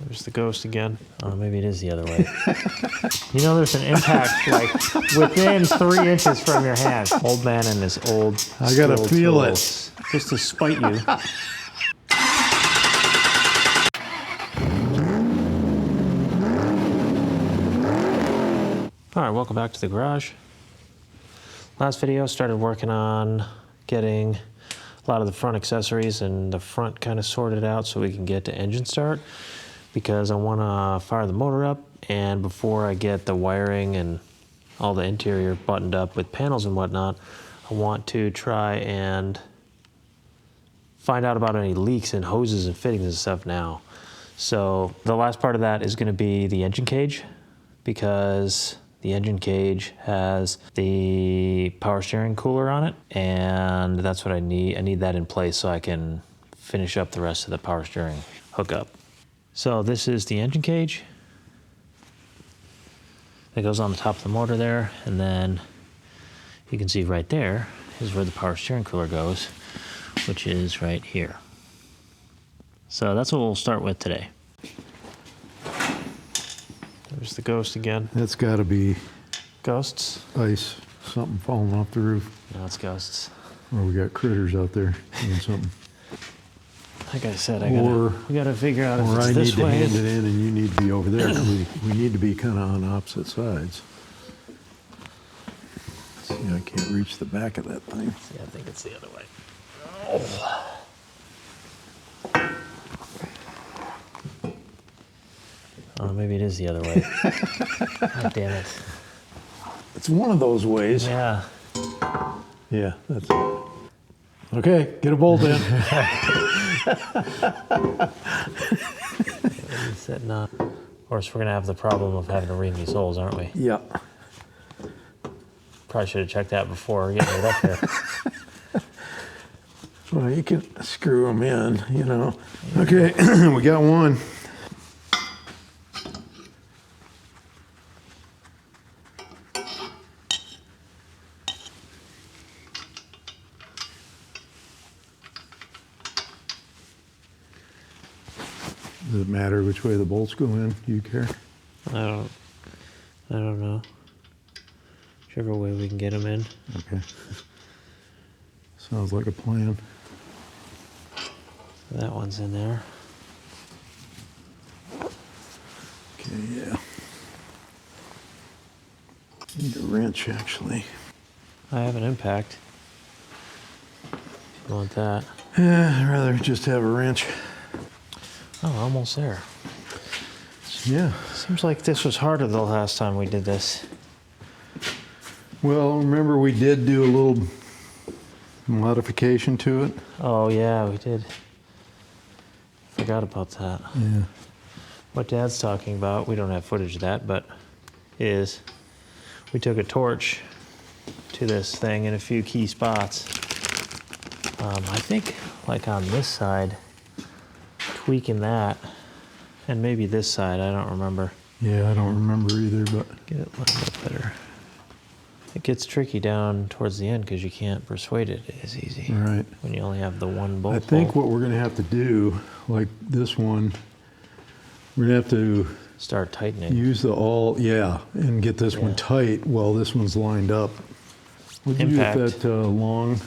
There's the ghost again. Oh, maybe it is the other way. You know, there's an impact like within 3 inches from your hand. Old man and his old. I gotta feel it. Just to spite you. All right, welcome back to the garage. Last video, started working on getting a lot of the front accessories and the front kind of sorted out so we can get to engine start, because I want to fire the motor up, and before I get the wiring and all the interior buttoned up with panels and whatnot, I want to try and find out about any leaks in hoses and fittings and stuff now. So the last part of that is going to be the engine cage, because the engine cage has the power steering cooler on it, and that's what I need. I need that in place so I can finish up the rest of the power steering hookup. So this is the engine cage. It goes on the top of the motor there, and then you can see right there is where the power steering cooler goes, which is right here. So that's what we'll start with today. There's the ghost again. That's got to be ghosts. Ice, something falling off the roof. No, it's ghosts. Or we got critters out there doing something. Like I said, we gotta figure out if it's this way. Or I need to hand it in and you need to be over there. we need to be kind of on opposite sides. See, I can't reach the back of that thing. Yeah, I think it's the other way. Oh. Oh, maybe it is the other way. God damn it. It's one of those ways. Yeah. Yeah, that's it. Okay, get a bolt in. Sitting on. Of course, we're going to have the problem of having to ream these holes, aren't we? Yeah. Probably should have checked that before getting it up here. Well, you can screw them in, you know. Okay, we got one. Does it matter which way the bolts go in? Do you care? I don't know. Whichever way we can get them in. Okay. Sounds like a plan. That one's in there. Okay, yeah. Need a wrench, actually. I have an impact. You want that? Yeah, I'd rather just have a wrench. Oh, almost there. Yeah. Seems like this was harder the last time we did this. Well, remember we did do a little modification to it? Oh, yeah, we did. Forgot about that. Yeah. What Dad's talking about, we don't have footage of that, but is we took a torch to this thing in a few key spots. I think like on this side, tweaking that, and maybe this side, I don't remember. Yeah, I don't remember either, but get it lined up better. It gets tricky down towards the end because you can't persuade it as easy. Right. When you only have the one bolt. I think what we're going to have to do, like this one, we're going to have to start tightening. Use the and get this one tight while this one's lined up. What do you do with that long?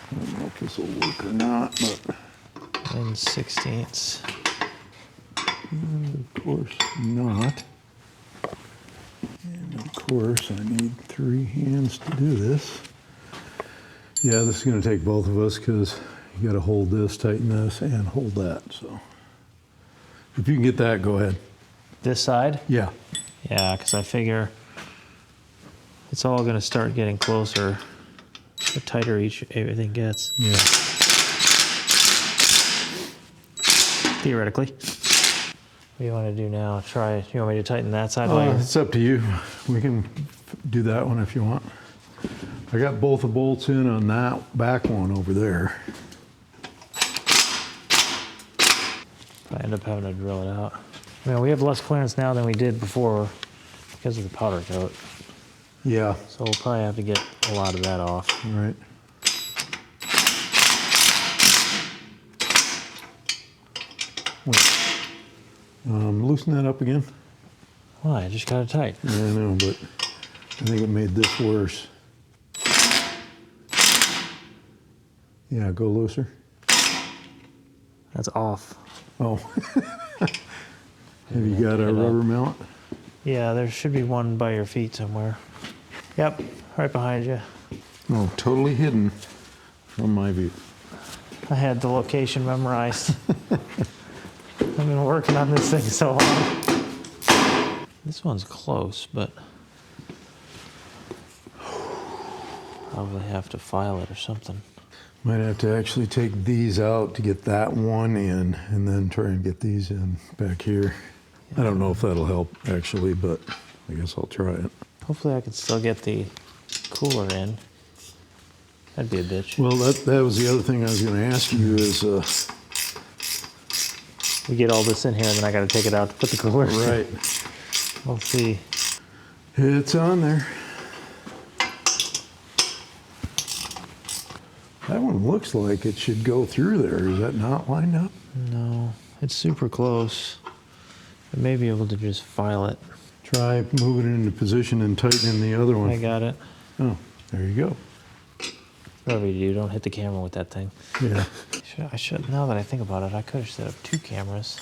I don't know if this will work or not, but 9/16. Of course not. And of course I need 3 hands to do this. Yeah, this is going to take both of us because you got to hold this, tighten this, and hold that. So if you can get that, go ahead. This side? Yeah. Yeah, because I figure it's all going to start getting closer the tighter everything gets. Yeah. Theoretically. What do you want to do now? You want me to tighten that side? It's up to you. We can do that one if you want. I got both the bolts in on that back one over there. I end up having to drill it out. I mean, we have less clearance now than we did before because of the powder coat. Yeah. So we'll probably have to get a lot of that off. All right. Wait. Loosen that up again. Why? I just got it tight. Yeah, I know, but I think it made this worse. Yeah, go looser. That's off. Oh. Have you got a rubber mallet? Yeah, there should be one by your feet somewhere. Yep, right behind you. Oh, totally hidden from my view. I had the location memorized. I've been working on this thing so hard. This one's close, but probably have to file it or something. Might have to actually take these out to get that one in and then try and get these in back here. I don't know if that'll help actually, but I guess I'll try it. Hopefully I can still get the cooler in. That'd be a bitch. Well, that was the other thing I was going to ask you is... we get all this in here and then I got to take it out to put the cooler in. Right. We'll see. It's on there. That one looks like it should go through there. Is that not lined up? No, it's super close. I may be able to just file it. Try moving it into position and tightening the other one. I got it. Oh, there you go. Whatever you do, don't hit the camera with that thing. Yeah. I should. Now that I think about it, I could have set up 2 cameras.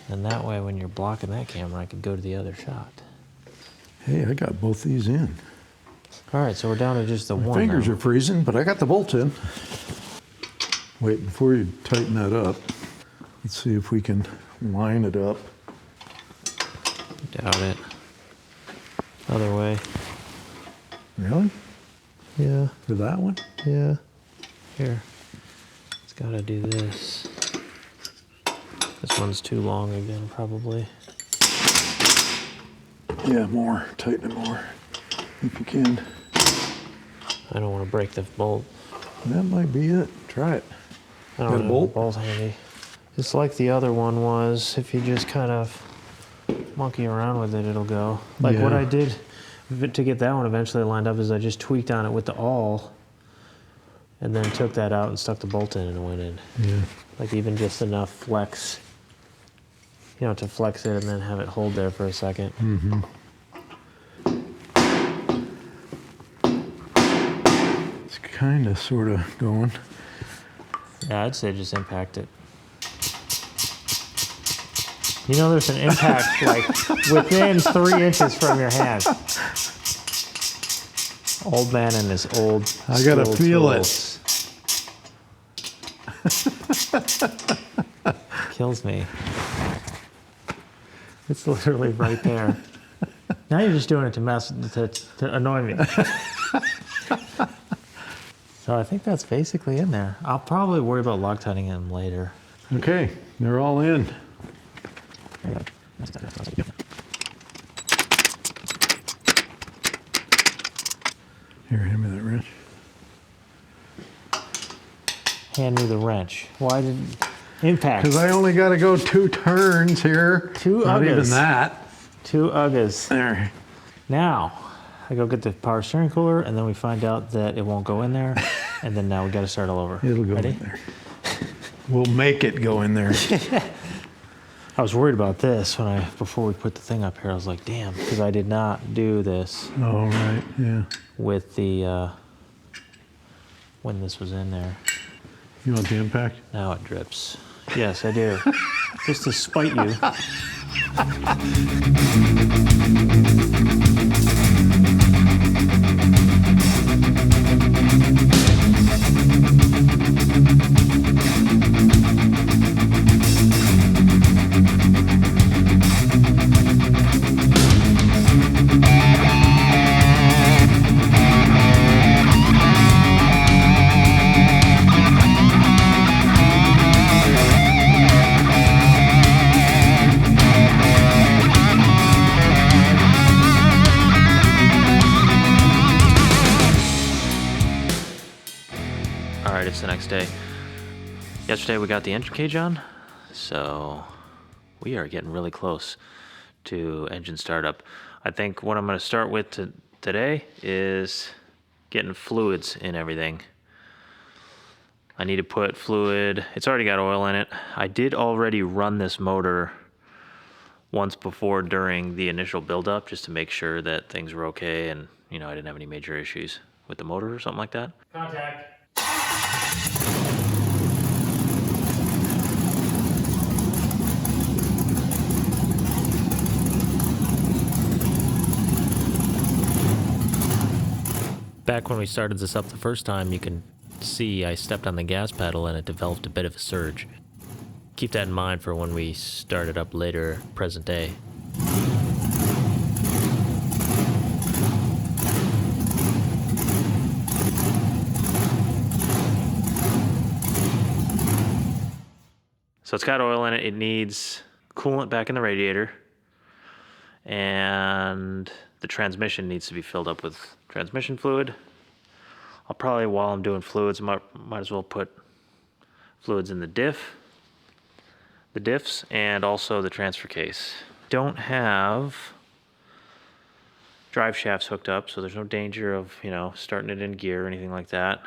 And that way, when you're blocking that camera, I could go to the other shot. Hey, I got both these in. All right, so we're down to just the My one fingers now. are freezing, but I got the bolts in. Wait, before you tighten that up, let's see if we can line it up. Doubt it. Other way. Really? Yeah, For that one? yeah. Here. It's got to do this. This one's too long again, probably. Yeah, more. Tighten it more if you can. I don't want to break the bolt. That might be it. Try it. I don't Got a have bolt? the bolt handy. It's like the other one was. If you just kind of monkey around with it, it'll go. Like what Yeah. I did to get that one eventually lined up is I just tweaked on it with the awl and then took that out and stuck the bolt in and it went in. Yeah. Like even just enough flex, you know, to flex it and then have it hold there for a second. Mm-hmm. It's kind of, sort of going. Yeah, I'd say just impact it. You know, there's an impact like within 3 inches from your hand. Old man and his old. I gotta skilled feel tools. Kills me. It's literally right there. Now you're just doing it to mess to annoy me. So I think that's basically in there. I'll probably worry about Loctiting them later. Okay, they're all in. Here, hand me that wrench. Hand me the wrench. Why did impact? Because I only got to go 2 turns here. 2 Not even Uggas. that. 2 Uggas. There. Now, I go get the power steering cooler, and then we find out that it won't go in there, and then now we got to start all over. It'll go Ready? in there. We'll make it go in there. I was worried about this before we put the thing up here. I was like, damn, because I did not do this Oh, right, yeah. with the when this was in there. You want the impact? Now it drips. Yes, I do. Just to spite you. All right, it's the next day. Yesterday we got the engine cage on, so we are getting really close to engine startup. I think what I'm going to start with today is getting fluids in everything. I need to put fluid. It's already got oil in it. I did already run this motor once before during the initial buildup just to make sure that things were okay and, you know, I didn't have any major issues with the motor or something like that. Contact. Back when we started this up the first time, you can see I stepped on the gas pedal and it developed a bit of a surge. Keep that in mind for when we start it up later, present day. So it's got oil in it. It needs coolant back in the radiator. And the transmission needs to be filled up with transmission fluid. I'll probably, while I'm doing fluids, might as well put fluids in the diffs, and also the transfer case. Don't have drive shafts hooked up, so there's no danger of, you know, starting it in gear or anything like that.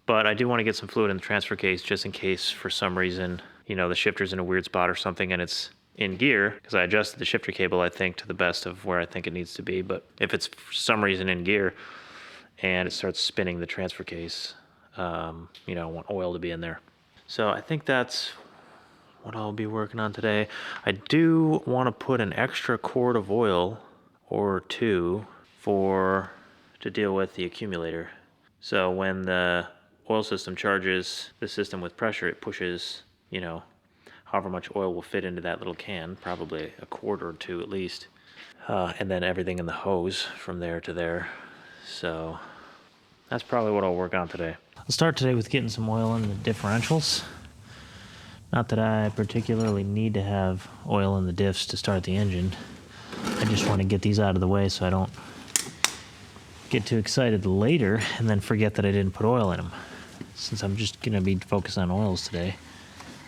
But I do want to get some fluid in the transfer case just in case for some reason, you know, the shifter's in a weird spot or something and it's in gear, because I adjusted the shifter cable, I think, to the best of where I think it needs to be. But if it's for some reason in gear and it starts spinning the transfer case, you know, I want oil to be in there. So I think that's what I'll be working on today. I do want to put an extra quart of oil or two to deal with the accumulator. So when the oil system charges the system with pressure, it pushes, you know, however much oil will fit into that little can, probably a quart or two at least. And then everything in the hose from there to there. So that's probably what I'll work on today. I'll start today with getting some oil in the differentials. Not that I particularly need to have oil in the diffs to start the engine. I just want to get these out of the way so I don't get too excited later and then forget that I didn't put oil in them. Since I'm just going to be focused on oils today,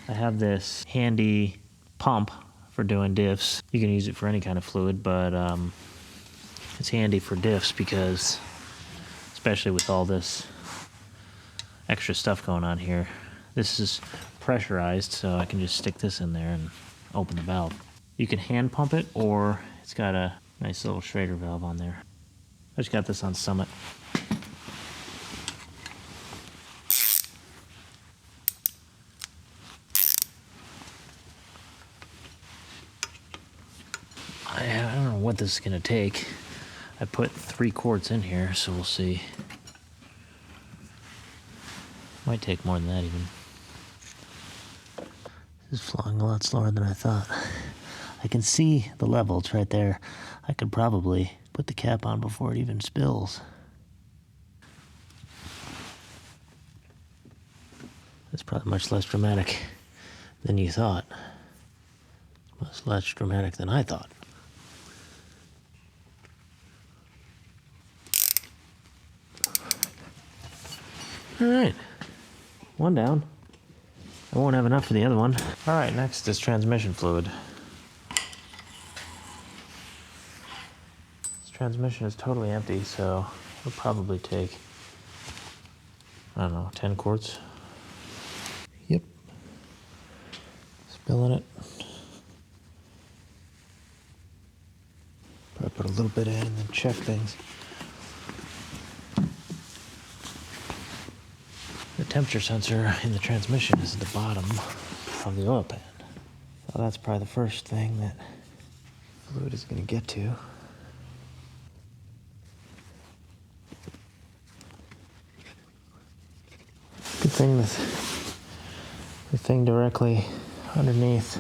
I have this handy pump for doing diffs. You can use it for any kind of fluid, but it's handy for diffs because, especially with all this extra stuff going on here, this is pressurized, so I can just stick this in there and open the valve. You can hand pump it, or it's got a nice little Schrader valve on there. I just got this on Summit. I don't know what this is going to take. I put 3 quarts in here, so we'll see. Might take more than that even. This is flowing a lot slower than I thought. I can see the level, it's right there. I could probably put the cap on before it even spills. That's probably much less dramatic than you thought. Much less dramatic than I thought. All right, one down. I won't have enough for the other one. All right, next is transmission fluid. This transmission is totally empty, so it'll probably take, I don't know, 10 quarts. Yep. Spilling it. Probably put a little bit in and then check things. The temperature sensor in the transmission is at the bottom of the oil pan. So that's probably the first thing that fluid is going to get to. Good thing the thing directly underneath,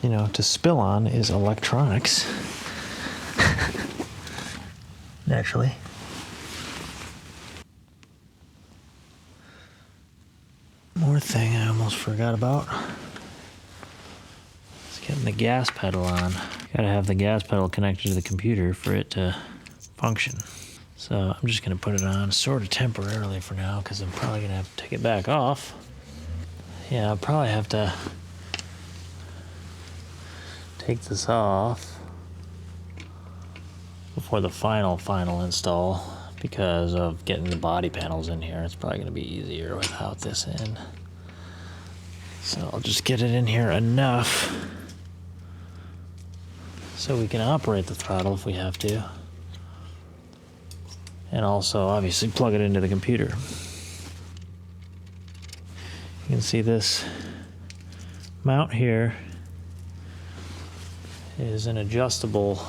you know, to spill on is electronics. Naturally. More thing I almost forgot about is getting the gas pedal on. Gotta have the gas pedal connected to the computer for it to function. So I'm just gonna put it on sort of temporarily for now because I'm probably gonna have to take it back off. Yeah, I'll probably have to take this off before the final install, because of getting the body panels in here. It's probably gonna be easier without this in. So I'll just get it in here enough so we can operate the throttle if we have to. And also obviously plug it into the computer. You can see this mount here is an adjustable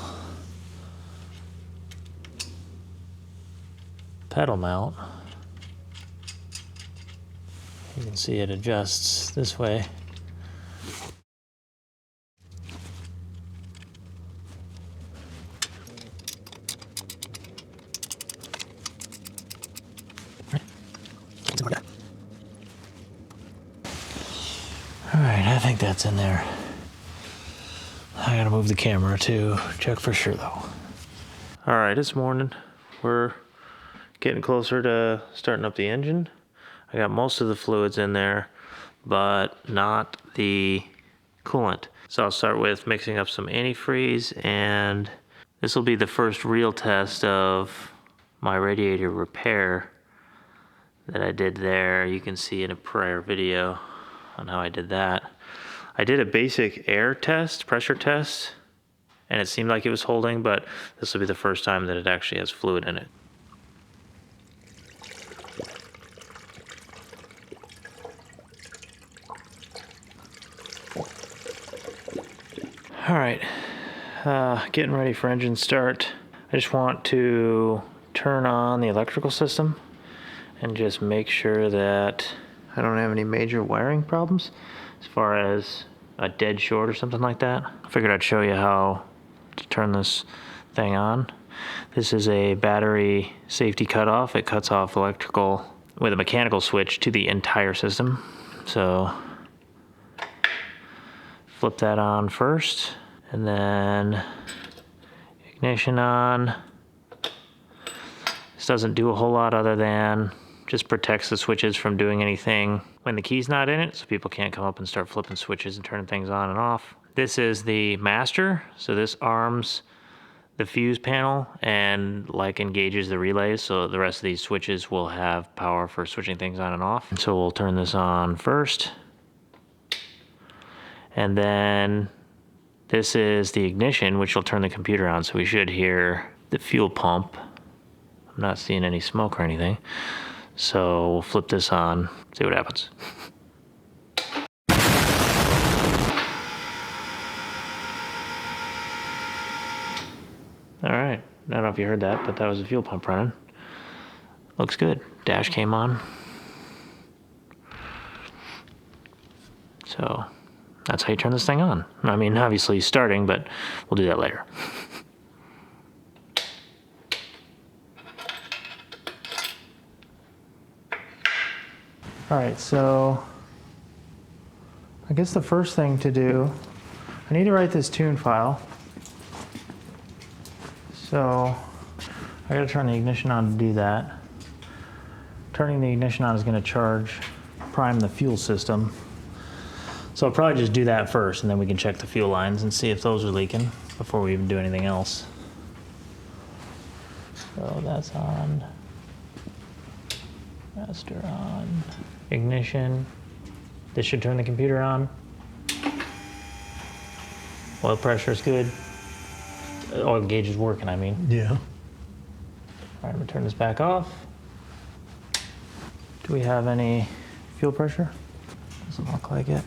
pedal mount. You can see it adjusts this way. All right, I think that's in there. I gotta move the camera to check for sure though. All right, it's morning. We're getting closer to starting up the engine. I got most of the fluids in there, but not the coolant. So I'll start with mixing up some antifreeze, and this will be the first real test of my radiator repair that I did there. You can see in a prior video on how I did that. I did a basic air test, pressure test, and it seemed like it was holding, but this will be the first time that it actually has fluid in it. All right, getting ready for engine start. I just want to turn on the electrical system and just make sure that I don't have any major wiring problems as far as a dead short or something like that. I figured I'd show you how to turn this thing on. This is a battery safety cutoff. It cuts off electrical with a mechanical switch to the entire system. So flip that on first, and then ignition on. This doesn't do a whole lot other than just protects the switches from doing anything when the key's not in it, so people can't come up and start flipping switches and turning things on and off. This is the master, so this arms the fuse panel and like engages the relays, so the rest of these switches will have power for switching things on and off. So we'll turn this on first, and then this is the ignition, which will turn the computer on, so we should hear the fuel pump. I'm not seeing any smoke or anything. So we'll flip this on, see what happens. All right, I don't know if you heard that, but that was the fuel pump running. Looks good. Dash came on. So that's how you turn this thing on. I mean, obviously starting, but we'll do that later. All right, so I guess the first thing to do, I need to write this tune file. So I gotta turn the ignition on to do that. Turning the ignition on is gonna prime the fuel system. So I'll probably just do that first, and then we can check the fuel lines and see if those are leaking before we even do anything else. So that's on. Master on. Ignition. This should turn the computer on. Oil pressure is good. Oil gauge is working, I mean. Yeah. All right, I'm gonna turn this back off. Do we have any fuel pressure? Doesn't look like it.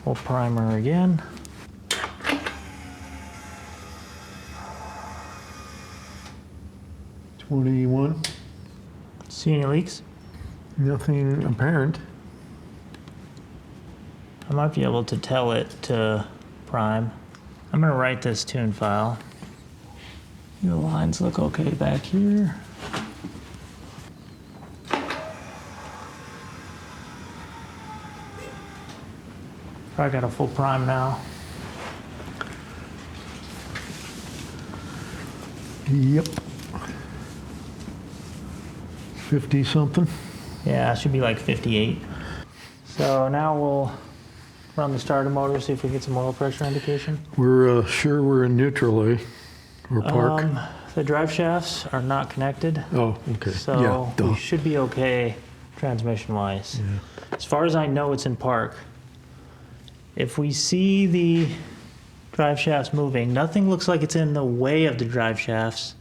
We'll primer again. $21. See any leaks? Nothing apparent. I might be able to tell it to prime. I'm gonna write this tune file. The lines look okay back here. Probably got a full prime now. Yep. 50 something. Yeah, it should be like 58. So now we'll run the starter motor, see if we get some oil pressure indication. We're sure we're in neutral, eh? Or park. The drive shafts are not connected. Oh, okay. So Yeah, duh. we should be okay transmission-wise. Yeah. As far as I know, it's in park. If we see the drive shafts moving, nothing looks like it's in the way of the drive shafts,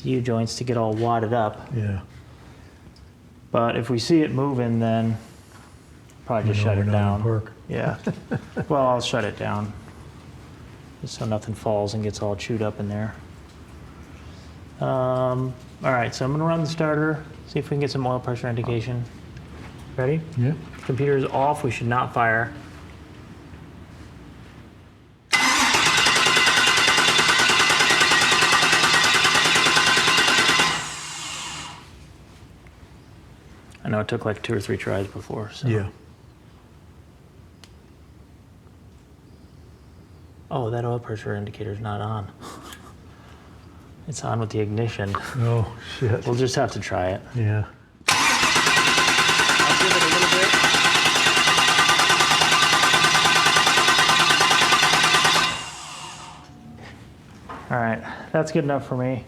the U-joints to get all wadded up. Yeah. But if we see it moving, then probably just shut we're it not in down. park. Yeah. Well, I'll shut it down just so nothing falls and gets all chewed up in there. All right, so I'm gonna run the starter, see if we can get some oil pressure indication. Ready? Yeah. Computer is off, we should not fire. I know it took like 2 or 3 tries before, so. Yeah. Oh, that oil pressure indicator's not on. It's on with the ignition. Oh, shit. We'll just have to try it. Yeah. I'll give it a little bit. All right, that's good enough for me.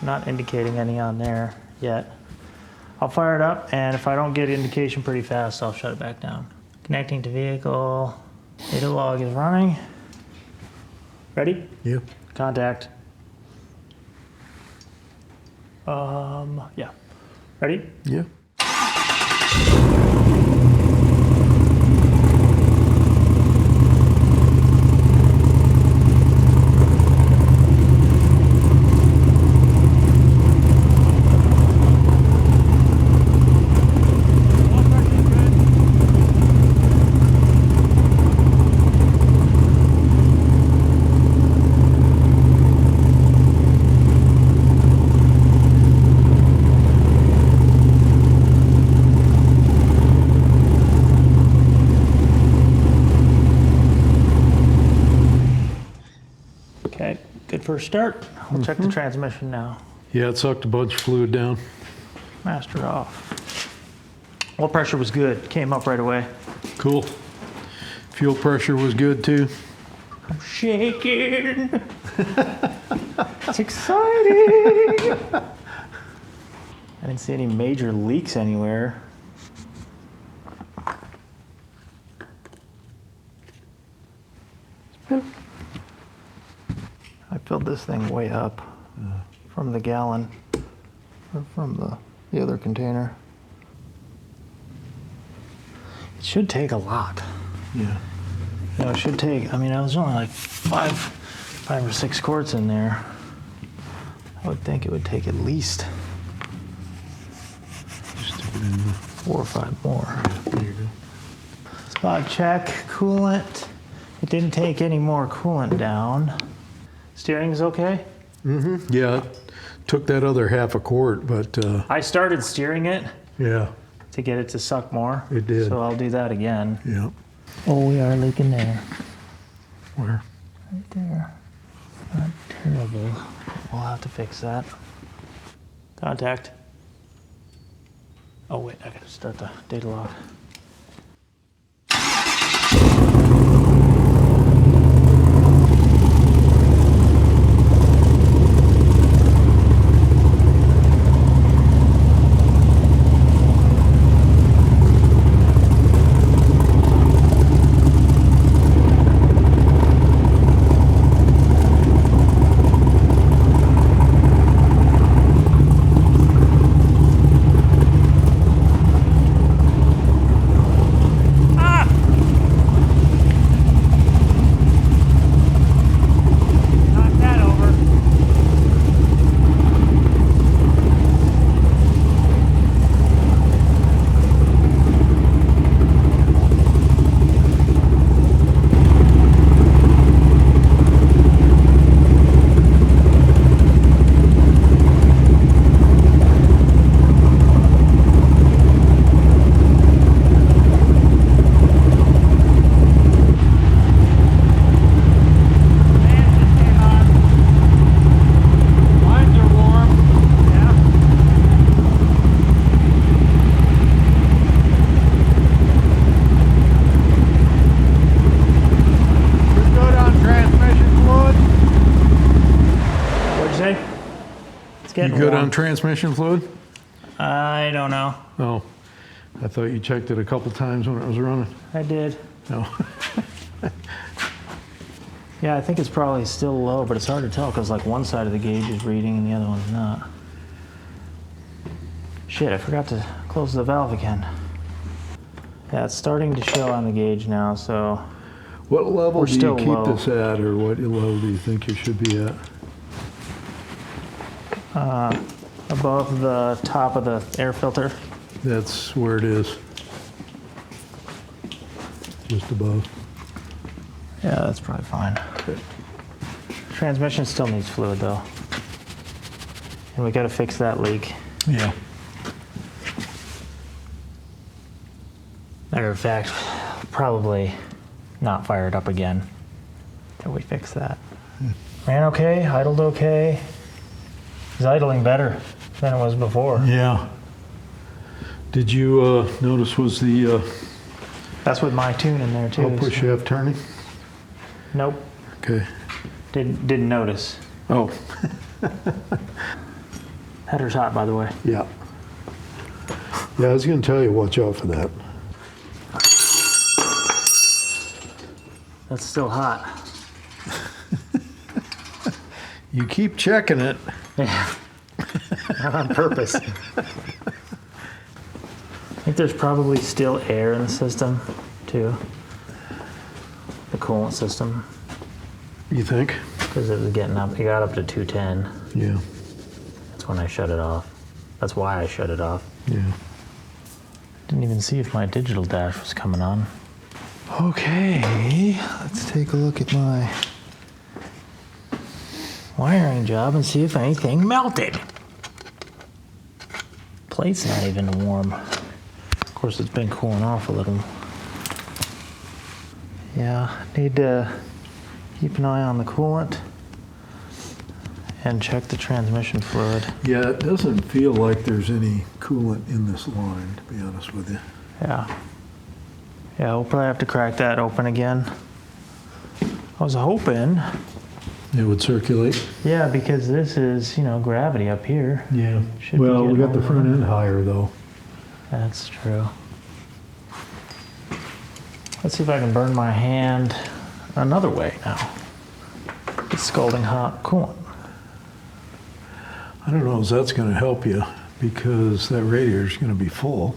Not indicating any on there yet. I'll fire it up, and if I don't get indication pretty fast, I'll shut it back down. Connecting to vehicle. Data log is running. Ready? Yep. Contact. Yeah. Ready? Yeah. Okay, good first start. We'll check the transmission now. Yeah, it sucked a bunch of fluid down. Master off. Oil pressure was good, came up right away. Cool. Fuel pressure was good too. I'm shaking. It's exciting. I didn't see any major leaks anywhere. I filled this thing way up from the gallon, or from the other container. It should take a lot. Yeah. You know, it should take, I mean, I was only like five or 6 quarts in there. I would think it would take at least Just stick it in the, 4 or 5 more. there you go. Spot check, coolant. It didn't take any more coolant down. Steering is okay? Mm-hmm. Yeah, it took that other half a quart, but I started steering it yeah, to get it to suck more. It did. So I'll do that again. yeah. Oh, we are leaking there. Where? Right there. Not terrible. We'll have to fix that. Contact. Oh wait, I gotta start the data log. dead You good warm. on transmission fluid? I don't know. Oh, I thought you checked it a couple times when it was running. I did. No. Yeah, I think it's probably still low, but it's hard to tell because like one side of the gauge is reading and the other one's not. Shit, I forgot to close the valve again. Yeah, it's starting to show on the gauge now, so What level We're do you still keep low. this at, or what level do you think you should be at? above the top of the air filter. That's where it is. Just above. Yeah, that's probably fine. Transmission still needs fluid though. And we gotta fix that leak. Yeah. Matter of fact, probably not fire it up again till we fix that. Ran okay, idled okay. It's idling better than it was before. Yeah. Did you notice was the That's with my tune in there too. output shaft turning? Nope, Okay. didn't notice. Oh, Header's hot, by the way. yeah. Yeah, I was going to tell you, watch out for that. That's still hot. You keep checking it. Yeah. Not on purpose. I think there's probably still air in the system too. The coolant system, You think? because it was getting up. It got up to 210. Yeah. That's when I shut it off. That's why I shut it off. Yeah. Didn't even see if my digital dash was coming on. Okay, let's take a look at my Wiring job and see if anything melted. Plate's not even warm. Of course, it's been cooling off a little. Yeah, need to keep an eye on the coolant and check the transmission fluid. Yeah, it doesn't feel like there's any coolant in this line, to be honest with you. Yeah. Yeah, we'll probably have to crack that open again. I was hoping, It would circulate? yeah, because this is, gravity up here. Yeah. Should be Well, we getting got the all front that. end higher, though. That's true. Let's see if I can burn my hand another way now. It's scalding hot coolant. I don't know if that's going to help you, because that radiator's going to be full.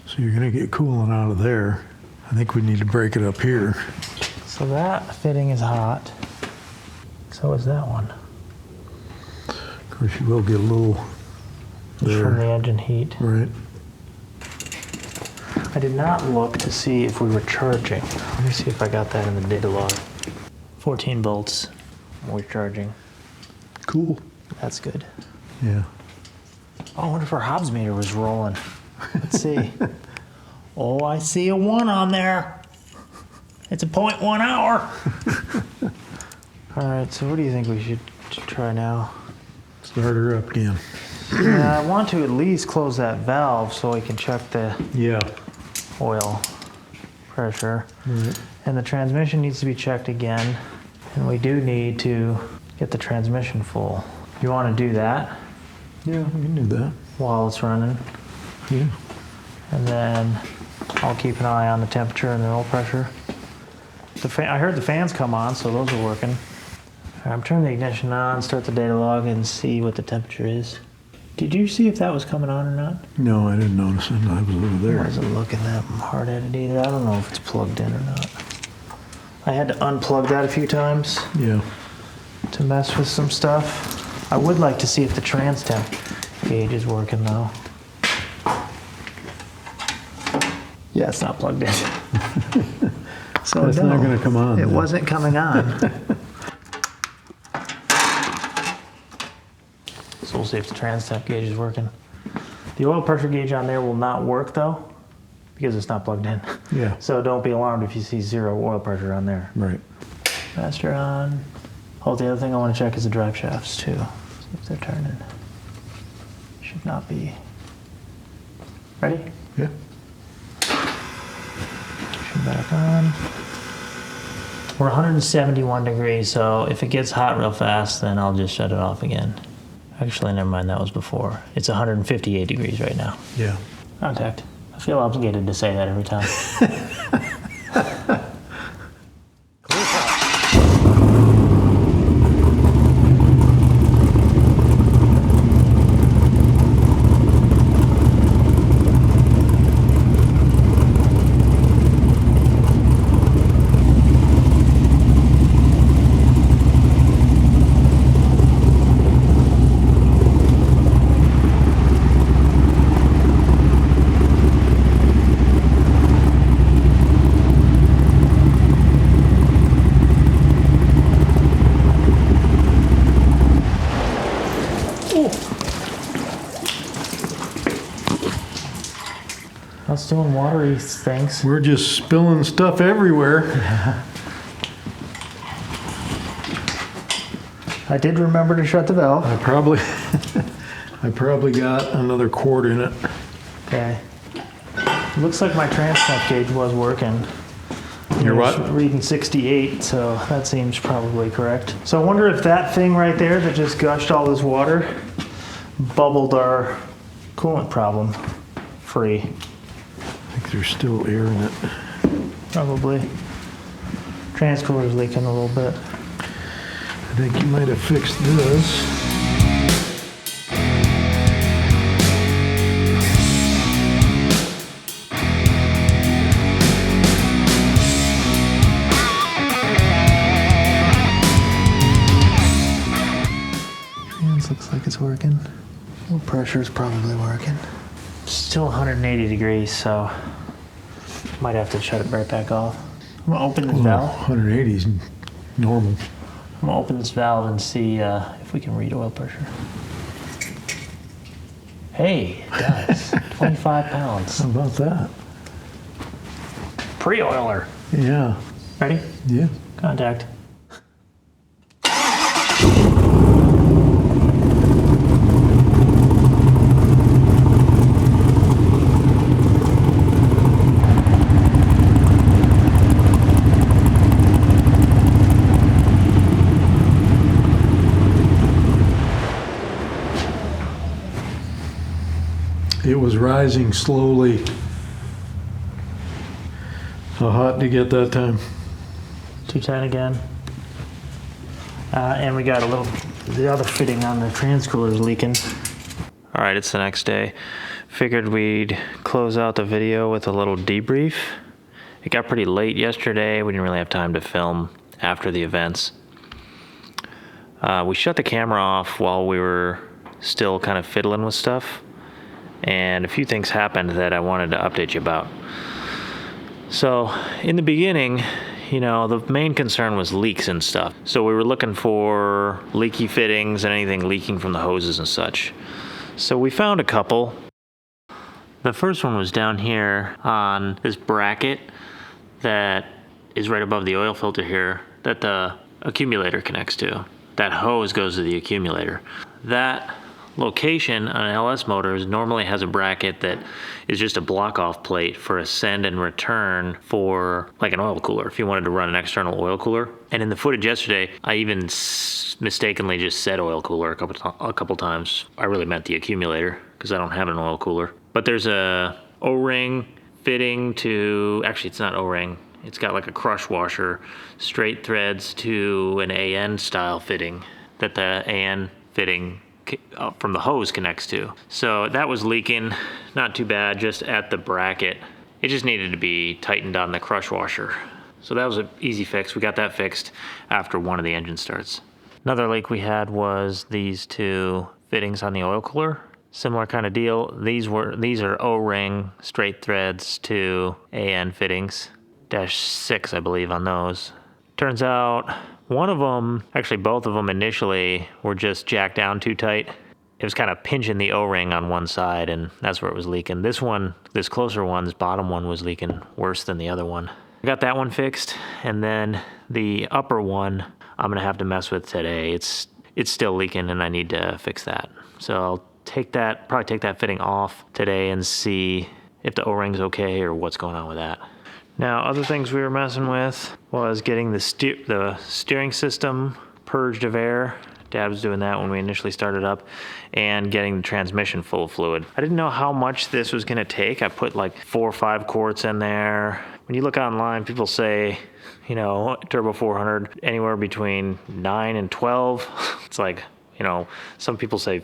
So you're going to get coolant out of there. I think we need to break it up here. So that fitting is hot. So is that one. Of course, you will get a little Just from the there, engine heat. right? I did not look to see if we were charging. Let me see if I got that in the data log. 14 volts. We're charging. Cool. That's good. Yeah. Oh, I wonder if our Hobbs meter was rolling. Let's see. Oh, I see a 1 on there. It's a 0.1 hour. All right, so what do you think we should try now? Start her up again. Yeah, I want to at least close that valve so we can check the Yeah. oil pressure. Right. And the transmission needs to be checked again. And we do need to get the transmission full. You want to do that Yeah, we can do that. while it's running? Yeah. And then I'll keep an eye on the temperature and the oil pressure. I heard the fans come on, so those are working. All right, I'm turning the ignition on, start the data log, and see what the temperature is. Did you see if that was coming on or not? No, I didn't notice it. I was over It there. wasn't looking that hard-headed either. I don't know if it's plugged in or not. I had to unplug that a few times Yeah. to mess with some stuff. I would like to see if the trans temp gauge is working though. Yeah, it's not plugged in. So That's no, not going to come on. It then. wasn't coming on. So we'll see if the trans temp gauge is working. The oil pressure gauge on there will not work though, because it's not plugged in. Yeah. So don't be alarmed if you see 0 oil pressure on there. Right. Master on. Oh, the other thing I want to check is the drive shafts too. See if they're turning. Should not be. Ready? Yeah. Should back on. We're 171 degrees, so if it gets hot real fast, then I'll just shut it off again. Actually, never mind, that was before. It's 158 degrees right now. Yeah. Contact. I feel obligated to say that every time. Us doing watery things. We're just spilling stuff everywhere. I did remember to shut the valve. I probably, I probably got another quart in it. Okay. Looks like my transtemp gauge was working. Your It was what? reading 68, so that seems probably correct. So I wonder if that thing right there that just gushed all this water bubbled our coolant problem free. I think there's still air in it. Probably. Transcooler's leaking a little bit. I think you might have fixed this. Trans looks like it's working. Well, pressure's probably working. Still 180 degrees, so might have to shut it right back off. I'm gonna open this Well, valve. 180 is normal. I'm gonna open this valve and see if we can read oil pressure. Hey, it does. 25 pounds. How about that? Pre-oiler. Yeah. Ready? Yeah. Contact. It was rising slowly. How hot did you get that time? 210 again. And we got a little, the other fitting on the transcooler is leaking. All right, it's the next day. Figured we'd close out the video with a little debrief. It got pretty late yesterday. We didn't really have time to film after the events. We shut the camera off while we were still kind of fiddling with stuff. And a few things happened that I wanted to update you about. So in the beginning, you know, the main concern was leaks and stuff. So we were looking for leaky fittings and anything leaking from the hoses and such. So we found a couple. The first one was down here on this bracket that is right above the oil filter here that the accumulator connects to. That hose goes to the accumulator. That location on LS motors normally has a bracket that is just a block off plate for a send and return for like an oil cooler if you wanted to run an external oil cooler. And in the footage yesterday, I even mistakenly just said oil cooler a couple times. I really meant the accumulator because I don't have an oil cooler. But there's a O-ring fitting to, actually it's not O-ring, it's got like a crush washer, straight threads to an AN style fitting that the AN fitting from the hose connects to. So that was leaking, not too bad, just at the bracket. It just needed to be tightened on the crush washer. So that was an easy fix. We got that fixed after one of the engine starts. Another leak we had was these two fittings on the oil cooler. Similar kind of deal. These are O-ring straight threads to AN fittings. -6, I believe, on those. Turns out one of them, actually both of them initially, were just jacked down too tight. It was kind of pinching the O-ring on one side, and that's where it was leaking. This one, this closer one, this bottom one, was leaking worse than the other one. I got that one fixed, and then the upper one I'm gonna have to mess with today. It's still leaking, and I need to fix that. So I'll probably take that fitting off today and see if the O-ring's okay or what's going on with that. Now, other things we were messing with was getting the steering system purged of air Dad was doing that when we initially started up, and getting the transmission full of fluid. I didn't know how much this was gonna take. I put like 4 or 5 quarts in there. When you look online, people say, you know, Turbo 400, anywhere between 9 and 12. It's like, you know, some people say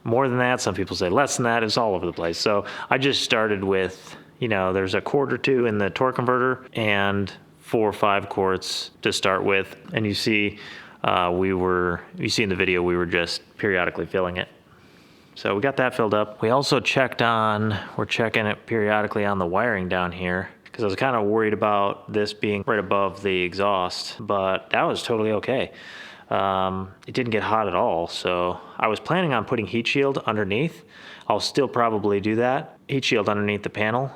more than that, some people say less than that. It's all over the place. So I just started with, you know, there's a quart or 2 in the torque converter and 4 or 5 quarts to start with. And you see, you see in the video, we were just periodically filling it. So we got that filled up. We also we're checking it periodically on the wiring down here, because I was kind of worried about this being right above the exhaust, but that was totally okay. It didn't get hot at all, so I was planning on putting heat shield underneath. I'll still probably do that. Heat shield underneath the panel,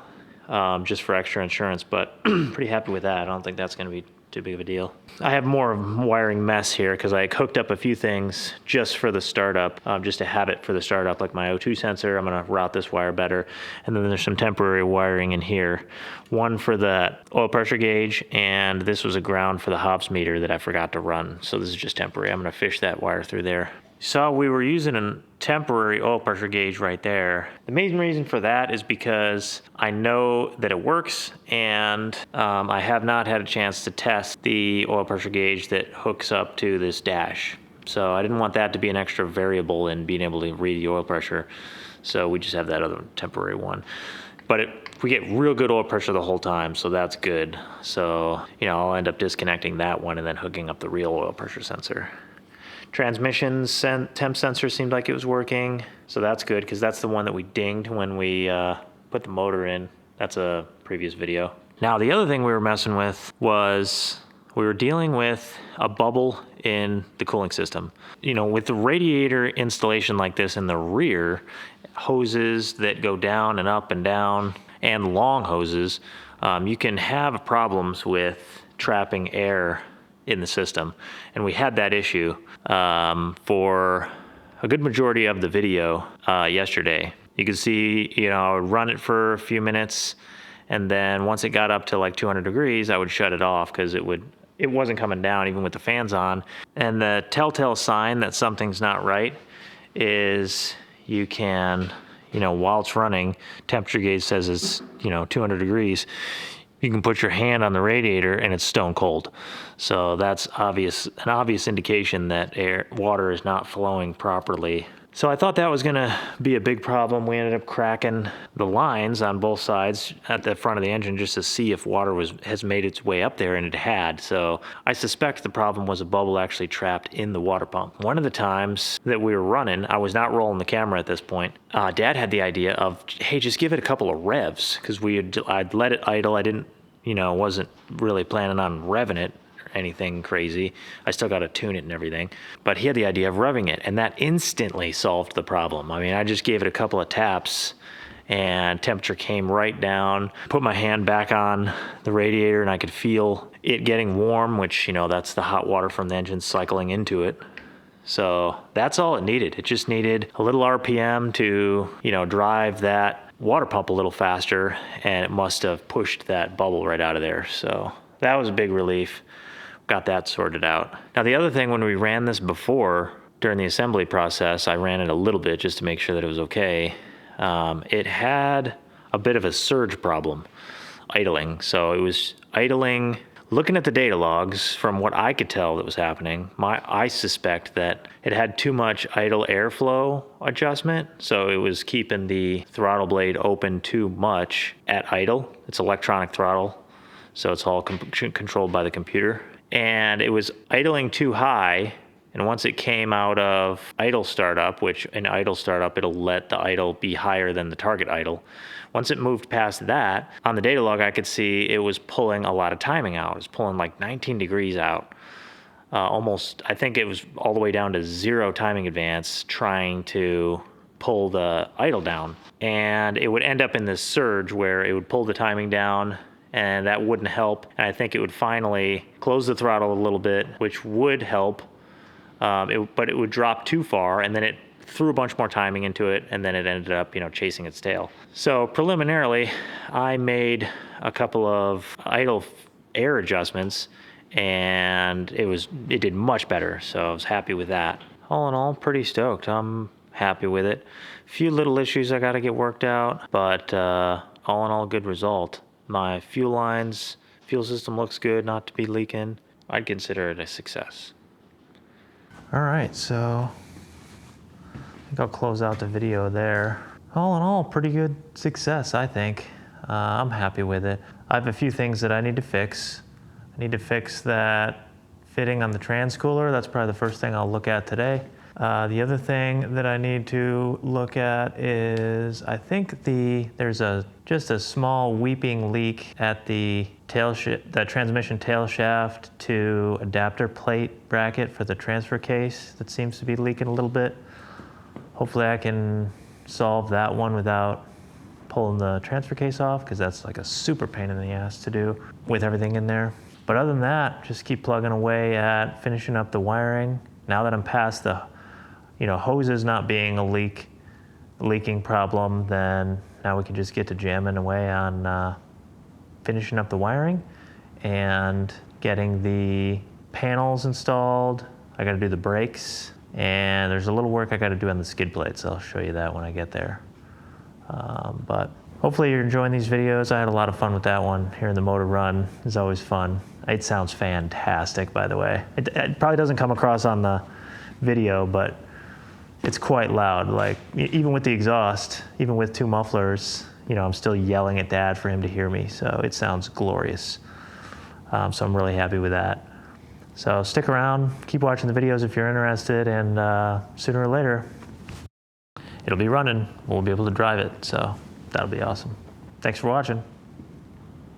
just for extra insurance, but pretty happy with that. I don't think that's gonna be too big of a deal. I have more wiring mess here because I hooked up a few things just for the startup, just to have it for the startup, like my O2 sensor. I'm gonna route this wire better. And then there's some temporary wiring in here. One for the oil pressure gauge, and this was a ground for the hops meter that I forgot to run. So this is just temporary. I'm gonna fish that wire through there. So we were using a temporary oil pressure gauge right there. The main reason for that is because I know that it works, and I have not had a chance to test the oil pressure gauge that hooks up to this dash. So I didn't want that to be an extra variable in being able to read the oil pressure. So we just have that other temporary one. But we get real good oil pressure the whole time, so that's good. So, you know, I'll end up disconnecting that one and then hooking up the real oil pressure sensor. Transmission temp sensor seemed like it was working, so that's good, because that's the one that we dinged when we put the motor in. That's a previous video. Now the other thing we were messing with was we were dealing with a bubble in the cooling system. You know, with the radiator installation like this in the rear, hoses that go down and up and down, and long hoses, you can have problems with trapping air in the system. And we had that issue for a good majority of the video yesterday. You could see, you know, I would run it for a few minutes, and then once it got up to like 200 degrees, I would shut it off because it wasn't coming down even with the fans on. And the telltale sign that something's not right is you can, you know, while it's running, temperature gauge says it's, you know, 200 degrees. You can put your hand on the radiator and it's stone cold. So that's an obvious indication that water is not flowing properly. So I thought that was gonna be a big problem. We ended up cracking the lines on both sides at the front of the engine just to see if water has made its way up there, and it had. So I suspect the problem was a bubble actually trapped in the water pump. One of the times that we were running, I was not rolling the camera at this point. Dad had the idea of, hey, just give it a couple of revs, because I'd let it idle. I didn't, you know, wasn't really planning on revving it anything crazy. I still got to tune it and everything, but he had the idea of revving it, and that instantly solved the problem. I mean, I just gave it a couple of taps and temperature came right down. Put my hand back on the radiator and I could feel it getting warm, which, you know, that's the hot water from the engine cycling into it. So that's all it needed. It just needed a little RPM to, you know, drive that water pump a little faster, and it must have pushed that bubble right out of there. So that was a big relief. Got that sorted out. Now the other thing, when we ran this before, during the assembly process, I ran it a little bit just to make sure that it was okay. It had a bit of a surge problem, idling. So it was idling. Looking at the data logs, from what I could tell that was happening, I suspect that it had too much idle airflow adjustment. So it was keeping the throttle blade open too much at idle. It's electronic throttle, so it's all controlled by the computer. And it was idling too high, and once it came out of idle startup, which in idle startup, it'll let the idle be higher than the target idle. Once it moved past that, on the data log, I could see it was pulling a lot of timing out. It was pulling like 19 degrees out. Almost, I think it was all the way down to 0 timing advance, trying to pull the idle down. And it would end up in this surge where it would pull the timing down, and that wouldn't help. And I think it would finally close the throttle a little bit, which would help, but it would drop too far, and then it threw a bunch more timing into it, and then it ended up, you know, chasing its tail. So preliminarily, I made a couple of idle air adjustments, and it did much better, so I was happy with that. All in all, pretty stoked. I'm happy with it. A few little issues I got to get worked out, but all in all, good result. My fuel lines, fuel system looks good, not to be leaking. I'd consider it a success. All right, so I think I'll close out the video there. All in all, pretty good success, I think. I'm happy with it. I have a few things that I need to fix. I need to fix that fitting on the transcooler. That's probably the first thing I'll look at today. The other thing that I need to look at is, I think there's just a small weeping leak at the transmission tail shaft to adapter plate bracket for the transfer case that seems to be leaking a little bit. Hopefully I can solve that one without pulling the transfer case off, because that's like a super pain in the ass to do with everything in there. But other than that, just keep plugging away at finishing up the wiring. Now that I'm past the, hoses not being a leaking problem, then now we can just get to jamming away on finishing up the wiring and getting the panels installed. I gotta do the brakes, and there's a little work I gotta do on the skid plates. I'll show you that when I get there. But hopefully you're enjoying these videos. I had a lot of fun with that one. Hearing the motor run is always fun. It sounds fantastic, by the way. It probably doesn't come across on the video, but it's quite loud. Like, even with the exhaust, even with two mufflers, I'm still yelling at Dad for him to hear me. So it sounds glorious. So I'm really happy with that. So stick around, keep watching the videos if you're interested, and sooner or later, it'll be running. We'll be able to drive it, so that'll be awesome. Thanks for watching.